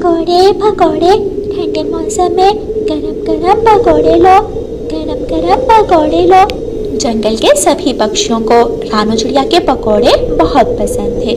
पकोड़े पकोड़े ठंडे मौसम में गरम गरम पकोड़े लो, गरम गरम पकोड़े लो। जंगल के सभी पक्षियों को रानू चिड़िया के पकोड़े बहुत पसंद थे।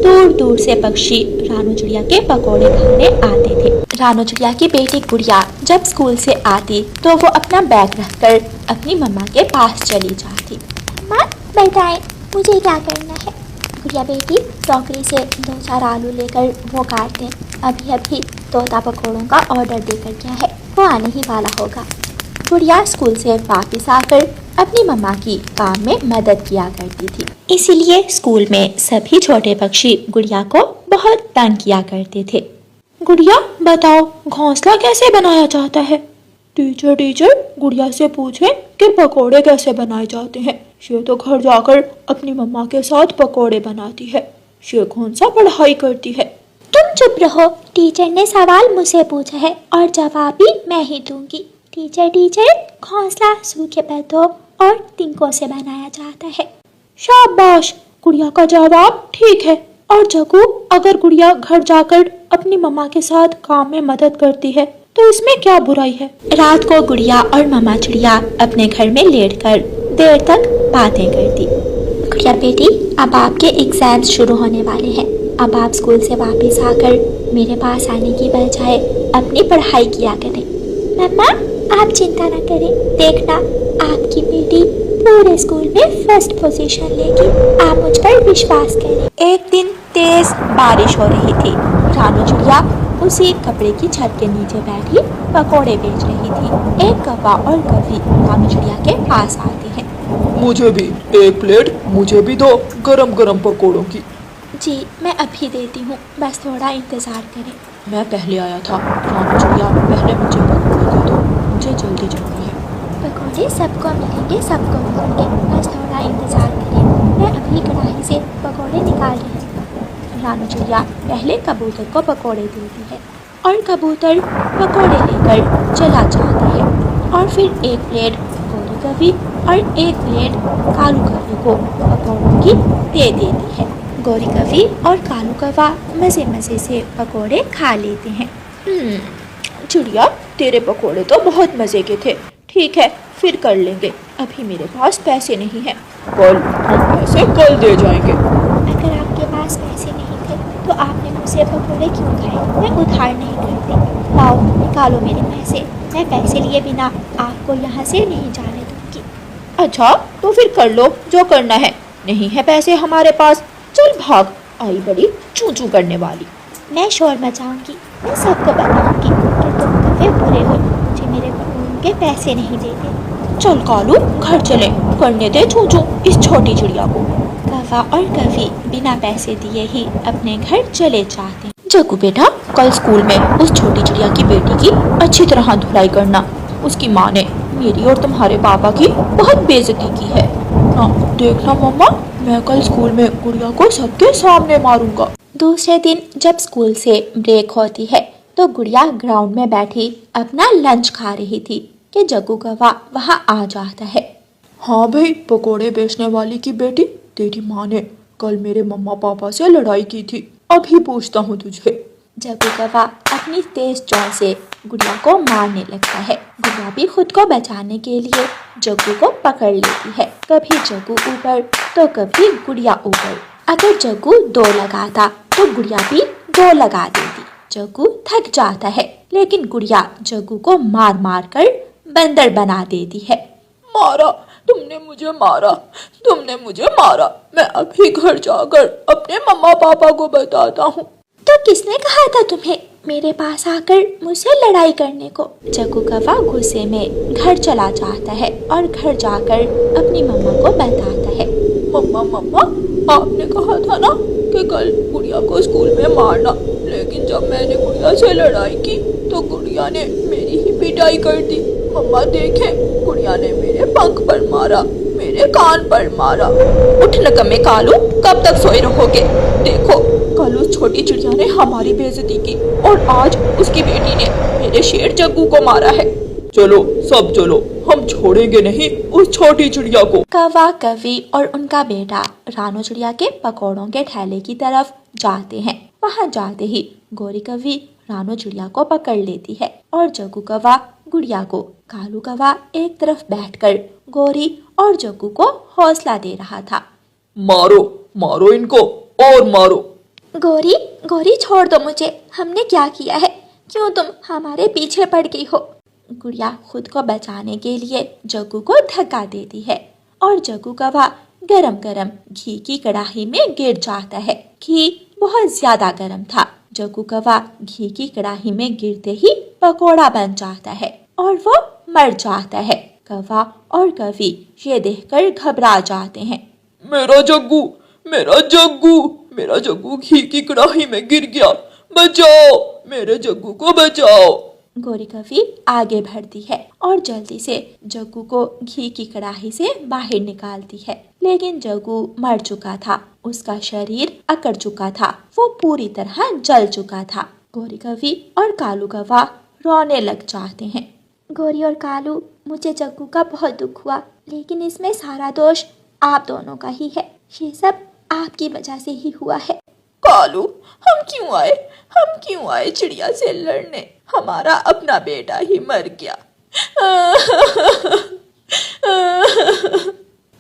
दूर दूर से पक्षी रानू चिड़िया के पकोड़े खाने आते थे। रानू चिड़िया की बेटी गुड़िया जब स्कूल से आती तो वो अपना बैग रखकर अपनी मम्मा के पास चली जाती। मम्मा बताएं मुझे क्या करना है? गुड़िया बेटी टोकरी से 2-4 आलू लेकर वो काट दें। अभी अभी तोता पकोड़ों का ऑर्डर देकर गया है, वो आने ही वाला होगा। गुड़िया स्कूल से वापस आकर अपनी मम्मा की काम में मदद किया करती थी। इसीलिए स्कूल में सभी छोटे पक्षी गुड़िया को बहुत तंग किया करते थे। गुड़िया बताओ घोंसला कैसे बनाया जाता है? टीचर गुड़िया से पूछें कि पकोड़े कैसे बनाए जाते हैं। ये तो घर जाकर अपनी मम्मा के साथ पकोड़े बनाती है, ये कौन सा पढ़ाई करती है। तुम चुप रहो, टीचर ने सवाल मुझसे पूछा है और जवाब भी मैं ही दूंगी। टीचर घोंसला सूखे पत्तों और तिनकों से बनाया जाता है। शाबाश, गुड़िया का जवाब ठीक है। और जग्गू, अगर गुड़िया घर जाकर अपनी मम्मा के साथ काम में मदद करती है तो इसमें क्या बुराई है? रात को गुड़िया और मम्मा चिड़िया अपने घर में लेटकर देर तक बातें करती। गुड़िया बेटी, अब आपके एग्जाम्स शुरू होने वाले हैं। अब आप स्कूल से वापस आकर मेरे पास आने की बजाय अपनी पढ़ाई किया करें। मम्मा आप चिंता न करें, देखना आपकी बेटी पूरे स्कूल में फर्स्ट पोजीशन लेगी, आप मुझ पर विश्वास करें। एक दिन तेज बारिश हो रही थी। रानू चिड़िया उसी कपड़े की छत के नीचे बैठी पकोड़े बेच रही थी। एक कौवा और कभी रानू चिड़िया के पास आते हैं। मुझे भी एक प्लेट मुझे भी दो गरम गरम पकोड़ों की। जी मैं अभी देती हूँ, बस थोड़ा इंतजार करें। मैं पहले आया था, रानू चिड़िया पहले मुझे पकोड़े दे दो, मुझे जल्दी जाना है। पकोड़े सबको मिलेंगे, बस थोड़ा इंतजार करें, मैं अभी कढ़ाई से पकोड़े निकाल रही हूँ। रानू चिड़िया पहले कबूतर को पकोड़े देती है और कबूतर पकोड़े लेकर चला जाता है और फिर एक प्लेट गौरी कवि और एक प्लेट कालू कवि को पकोड़ों की दे देती है। गौरी कवि और कालू कौवा मज़े मज़े से पकोड़े खा लेते हैं। चिड़िया, तेरे पकोड़े तो बहुत मज़े के थे। ठीक है, फिर कर लेंगे, अभी मेरे पास पैसे नहीं हैं। कल हम पैसे कल दे जाएंगे। अगर आपके पास पैसे नहीं थे तो आपने मुझसे पकोड़े क्यों खाए? मैं उधार नहीं करती। लाओ निकालो मेरे पैसे, मैं पैसे लिए बिना आपको यहाँ से नहीं जाने दूँगी। अच्छा, तो फिर कर लो जो करना है। नहीं है पैसे हमारे पास, चल भाग, आई बड़ी चू चू करने वाली। मैं शोर मचाऊंगी, मैं सबको बताऊंगी कि तुम कभी बुरे हो, मुझे मेरे पकोड़ों के पैसे नहीं देते। चल कालू, घर चले, करने दे चू चू इस छोटी चिड़िया को। कौवा और कवि बिना पैसे दिए ही अपने घर चले जाते। जग्गू बेटा, कल स्कूल में उस छोटी चिड़िया की बेटी की अच्छी तरह धुलाई करना। उसकी माँ ने मेरी और तुम्हारे पापा की बहुत बेइज्जती की है। हाँ देखना मम्मा, मैं कल स्कूल में गुड़िया को सबके सामने मारूंगा। दूसरे दिन जब स्कूल से ब्रेक होती है तो गुड़िया ग्राउंड में बैठी अपना लंच खा रही थी कि जग्गू कौवा वहाँ आ जाता है। हाँ भाई, पकोड़े बेचने वाली की बेटी, तेरी माँ ने कल मेरे मम्मा पापा से लड़ाई की थी, अभी पूछता हूँ तुझे। जग्गू कौवा अपनी तेज चोंच से गुड़िया को मारने लगता है। गुड़िया भी खुद को बचाने के लिए जग्गू को पकड़ लेती है। कभी जग्गू ऊपर तो कभी गुड़िया ऊपर। अगर जग्गू 2 लगाता तो गुड़िया भी 2 लगा देती। जग्गू थक जाता है लेकिन गुड़िया जग्गू को मार मार कर बंदर बना देती है। मारा, तुमने मुझे मारा, तुमने मुझे मारा। मैं अभी घर जाकर अपने मम्मा पापा को बताता हूँ। तो किसने कहा था तुम्हें मेरे पास आकर मुझसे लड़ाई करने को? जग्गू कौवा गुस्से में घर चला जाता है और घर जाकर अपनी मम्मा को बताता है। मम्मा, आपने कहा था ना कि कल गुड़िया को स्कूल में मारना, लेकिन जब मैंने गुड़िया से लड़ाई की तो गुड़िया ने मेरी ही पिटाई कर दी। मम्मा देखें, गुड़िया ने मेरे पंख पर मारा, मेरे कान पर मारा। उठ नकम्मे कालू, कब तक सोए रहोगे? देखो, कल उस छोटी चिड़िया ने हमारी बेइज्जती की और आज उसकी बेटी ने मेरे शेर जग्गू को मारा है। चलो सब चलो, हम छोड़ेंगे नहीं उस छोटी चिड़िया को। कौवा कवि और उनका बेटा रानू चिड़िया के पकोड़ों के ठेले की तरफ जाते हैं। वहाँ जाते ही गौरी कवि रानू चिड़िया को पकड़ लेती है और जग्गू कौवा गुड़िया को, कालू कौवा एक तरफ बैठकर गोरी और जग्गू को हौसला दे रहा था। मारो मारो इनको और मारो। गोरी गोरी छोड़ दो मुझे, हमने क्या किया है, क्यों तुम हमारे पीछे पड़ गई हो। गुड़िया खुद को बचाने के लिए जग्गू को धक्का देती है और जग्गू कौवा गरम गरम घी की कढ़ाई में गिर जाता है। घी बहुत ज्यादा गरम था। जग्गू कौवा घी की कढ़ाई में गिरते ही पकोड़ा बन जाता है और वो मर जाता है। कौवा और कवि ये देखकर घबरा जाते हैं। मेरा जग्गू मेरा जग्गू मेरा जग्गू घी की कढ़ाई में गिर गया, बचाओ मेरे जग्गू को बचाओ। गोरी कवि आगे बढ़ती है और जल्दी से जग्गू को घी की कढ़ाई से बाहर निकालती है, लेकिन जग्गू मर चुका था। उसका शरीर अकड़ चुका था, वो पूरी तरह जल चुका था। गोरी कवि और कालू कौवा रोने लग जाते हैं। गोरी और कालू, मुझे जग्गू का बहुत दुख हुआ, लेकिन इसमें सारा दोष आप दोनों का ही है। ये सब आपकी वजह से ही हुआ है। कालू, हम क्यों आए चिड़िया से लड़ने, हमारा अपना बेटा ही मर गया।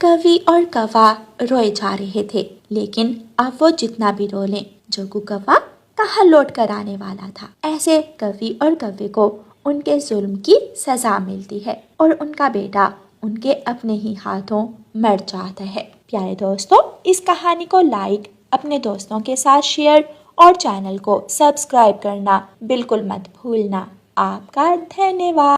कवि और कौवा रोए जा रहे थे, लेकिन अब वो जितना भी रो लें, जग्गू कौवा कहाँ लौट कर आने वाला था। ऐसे कवि और कव्वे को उनके जुल्म की सजा मिलती है और उनका बेटा उनके अपने ही हाथों मर जाता है। प्यारे दोस्तों, इस कहानी को लाइक, अपने दोस्तों के साथ शेयर और चैनल को सब्सक्राइब करना बिल्कुल मत भूलना। आपका धन्यवाद।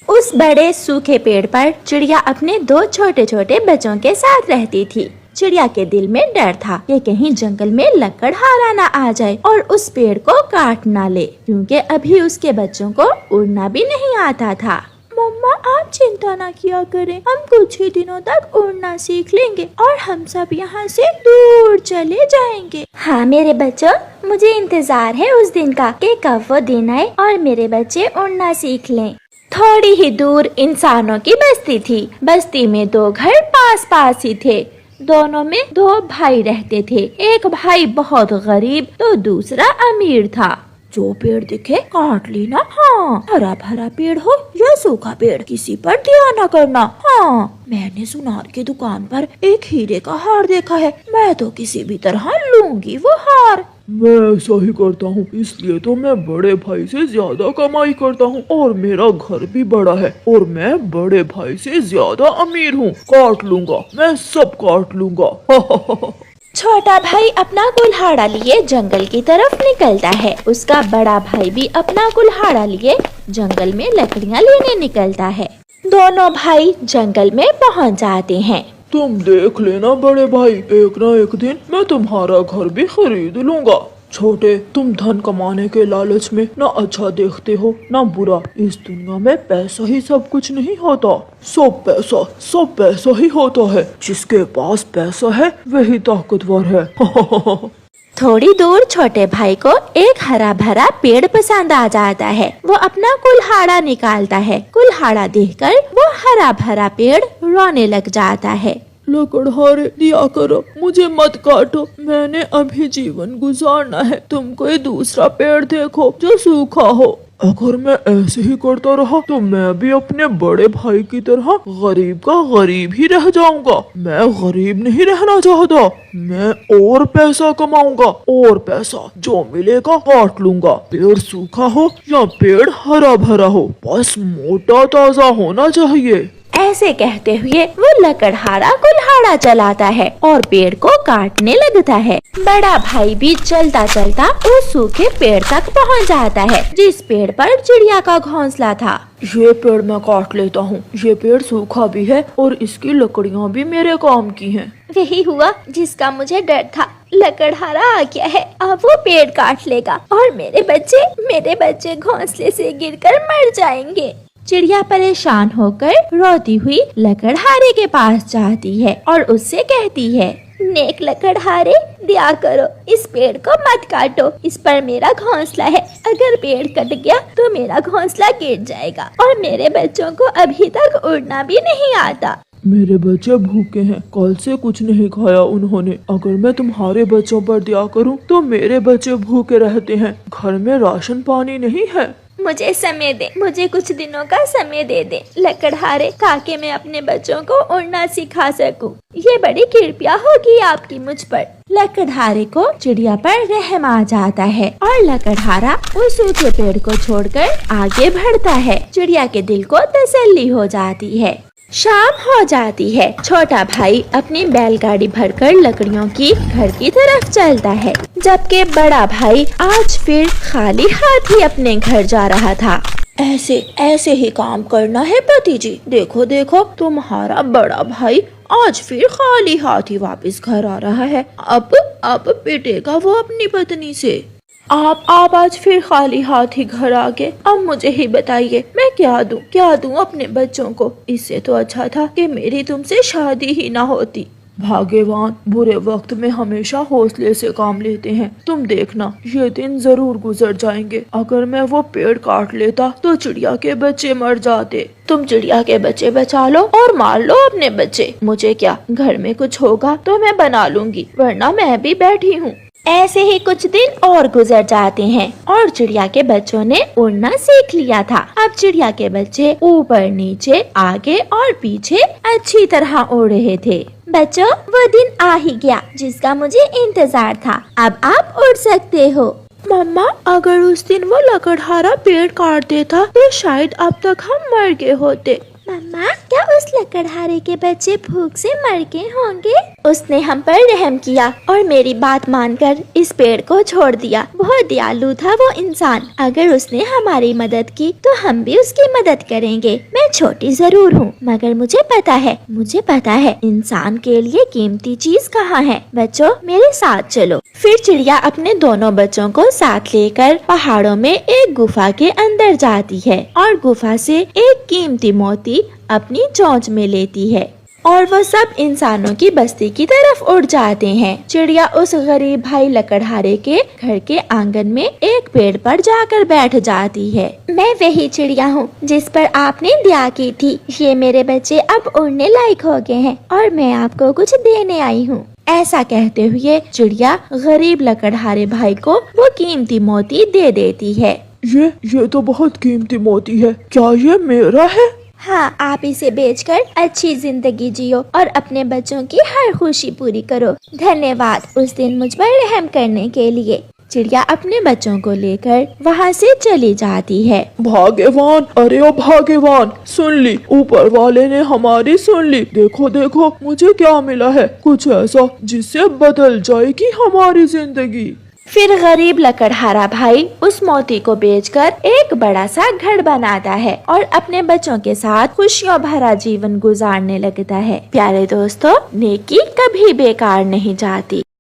उस बड़े सूखे पेड़ पर चिड़िया अपने दो छोटे छोटे बच्चों के साथ रहती थी। चिड़िया के दिल में डर था कि कहीं जंगल में लकड़हारा न आ जाए और उस पेड़ को काट ना ले, क्योंकि अभी उसके बच्चों को उड़ना भी नहीं आता था। मम्मा, आप चिंता ना किया करें, हम कुछ ही दिनों तक उड़ना सीख लेंगे और हम सब यहाँ से दूर चले जाएंगे। हाँ मेरे बच्चों, मुझे इंतजार है उस दिन का कि कब वो दिन आए और मेरे बच्चे उड़ना सीख लें। थोड़ी ही दूर इंसानों की बस्ती थी। बस्ती में दो घर पास पास ही थे। दोनों में दो भाई रहते थे। एक भाई बहुत गरीब तो दूसरा अमीर था। जो पेड़ दिखे काट लेना। हाँ, हरा भरा पेड़ हो या सूखा पेड़, किसी पर ध्यान न करना। हाँ, मैंने सुनार की दुकान पर एक हीरे का हार देखा है, मैं तो किसी भी तरह लूंगी वो हार। मैं ऐसा ही करता हूँ, इसलिए तो मैं बड़े भाई से ज्यादा कमाई करता हूँ और मेरा घर भी बड़ा है और मैं बड़े भाई से ज्यादा अमीर हूँ। काट लूंगा, मैं सब काट लूंगा। छोटा भाई अपना कुल्हाड़ा लिए जंगल की तरफ निकलता है। उसका बड़ा भाई भी अपना कुल्हाड़ा लिए जंगल में लकड़ियाँ लेने निकलता है। दोनों भाई जंगल में पहुँच जाते हैं। तुम देख लेना बड़े भाई, एक ना एक दिन मैं तुम्हारा घर भी खरीद लूंगा। छोटे, तुम धन कमाने के लालच में ना अच्छा देखते हो ना बुरा। इस दुनिया में पैसा ही सब कुछ नहीं होता, सब पैसा ही होता है। जिसके पास पैसा है वही ताकतवर है। थोड़ी दूर छोटे भाई को एक हरा भरा पेड़ पसंद आ जाता है। वो अपना कुल्हाड़ा निकालता है। कुल्हाड़ा देखकर वो हरा भरा पेड़ रोने लग जाता है। लकड़हारे दिया करो, मुझे मत काटो, मैंने अभी जीवन गुजारना है। तुम कोई दूसरा पेड़ देखो जो सूखा हो। अगर मैं ऐसे ही करता रहा तो मैं भी अपने बड़े भाई की तरह गरीब का गरीब ही रह जाऊंगा। मैं गरीब नहीं रहना चाहता, मैं और पैसा कमाऊंगा और पैसा जो मिलेगा काट लूंगा। पेड़ सूखा हो या पेड़ हरा भरा हो, बस मोटा ताजा होना चाहिए। ऐसे कहते हुए वो लकड़हारा कुल्हाड़ा चलाता है और पेड़ को काटने लगता है। बड़ा भाई भी चलता चलता उस सूखे पेड़ तक पहुंच जाता है, जिस पेड़ पर चिड़िया का घोंसला था। ये पेड़ मैं काट लेता हूँ, ये पेड़ सूखा भी है और इसकी लकड़ियाँ भी मेरे काम की हैं। वही हुआ जिसका मुझे डर था। लकड़हारा आ गया है, अब वो पेड़ काट लेगा और मेरे बच्चे घोंसले से गिरकर मर जाएंगे। चिड़िया परेशान होकर रोती हुई लकड़हारे के पास जाती है और उससे कहती है, नेक लकड़हारे दिया करो, इस पेड़ को मत काटो, इस पर मेरा घोंसला है। अगर पेड़ कट गया तो मेरा घोंसला गिर जाएगा और मेरे बच्चों को अभी तक उड़ना भी नहीं आता। मेरे बच्चे भूखे हैं, कल से कुछ नहीं खाया उन्होंने। अगर मैं तुम्हारे बच्चों पर दया करूं तो मेरे बच्चे भूखे रहते हैं। घर में राशन पानी नहीं है। मुझे समय दे, मुझे कुछ दिनों का समय दे दे लकड़हारे, ताकि मैं अपने बच्चों को उड़ना सिखा सकूं। ये बड़ी कृपया होगी आपकी मुझ पर। लकड़हारे को चिड़िया पर रहम आ जाता है और लकड़हारा उस सूखे पेड़ को छोड़कर आगे बढ़ता है। चिड़िया के दिल को तसल्ली हो जाती है। शाम हो जाती है। छोटा भाई अपनी बैलगाड़ी भरकर लकड़ियों की घर की तरफ चलता है, जबकि बड़ा भाई आज फिर खाली हाथ ही अपने घर जा रहा था। ऐसे ही काम करना है पति जी। देखो देखो, तुम्हारा बड़ा भाई आज फिर खाली हाथ ही वापस घर आ रहा है। अब पिटेगा वो अपनी पत्नी से। आप आज फिर खाली हाथ ही घर आ गए। अब मुझे ही बताइए, मैं क्या दूं अपने बच्चों को। इससे तो अच्छा था कि मेरी तुमसे शादी ही ना होती। भाग्यवान बुरे वक्त में हमेशा हौसले से काम लेते हैं। तुम देखना, ये दिन जरूर गुजर जाएंगे। अगर मैं वो पेड़ काट लेता तो चिड़िया के बच्चे मर जाते। तुम चिड़िया के बच्चे बचा लो और मार लो अपने बच्चे। मुझे क्या, घर में कुछ होगा तो मैं बना लूंगी, वरना मैं भी बैठी हूँ। ऐसे ही कुछ दिन और गुजर जाते हैं और चिड़िया के बच्चों ने उड़ना सीख लिया था। अब चिड़िया के बच्चे ऊपर नीचे आगे और पीछे अच्छी तरह उड़ रहे थे। बच्चों, वो दिन आ ही गया जिसका मुझे इंतजार था। अब आप उड़ सकते हो। मम्मा, अगर उस दिन वो लकड़हारा पेड़ काट देता तो शायद अब तक हम मर गए होते। मम्मा, क्या उस लकड़हारे के बच्चे भूख से मर गए होंगे? उसने हम पर रहम किया और मेरी बात मानकर इस पेड़ को छोड़ दिया। बहुत दयालु था वो इंसान। अगर उसने हमारी मदद की तो हम भी उसकी मदद करेंगे। मैं छोटी जरूर हूँ, मगर मुझे पता है इंसान के लिए कीमती चीज कहाँ है। बच्चों, मेरे साथ चलो। फिर चिड़िया अपने दोनों बच्चों को साथ लेकर पहाड़ों में एक गुफा के अंदर जाती है और गुफा से एक कीमती मोती अपनी चोंच में लेती है और वो सब इंसानों की बस्ती की तरफ उड़ जाते हैं। चिड़िया उस गरीब भाई लकड़हारे के घर के आंगन में एक पेड़ पर जाकर बैठ जाती है। मैं वही चिड़िया हूँ जिस पर आपने दया की थी। ये मेरे बच्चे अब उड़ने लायक हो गए हैं और मैं आपको कुछ देने आई हूँ। ऐसा कहते हुए चिड़िया गरीब लकड़हारे भाई को वो कीमती मोती दे देती है। ये तो बहुत कीमती मोती है। क्या ये मेरा है? हाँ, आप इसे बेचकर अच्छी जिंदगी जियो और अपने बच्चों की हर खुशी पूरी करो। धन्यवाद उस दिन मुझ पर रहम करने के लिए। चिड़िया अपने बच्चों को लेकर वहाँ से चली जाती है। भाग्यवान, अरे ओ भाग्यवान, सुन ली, ऊपर वाले ने हमारी सुन ली। देखो देखो, मुझे क्या मिला है, कुछ ऐसा जिससे बदल जाएगी हमारी जिंदगी। फिर गरीब लकड़हारा भाई उस मोती को बेचकर एक बड़ा सा घर बनाता है और अपने बच्चों के साथ खुशियों भरा जीवन गुजारने लगता है। प्यारे दोस्तों, नेकी कभी बेकार नहीं जाती।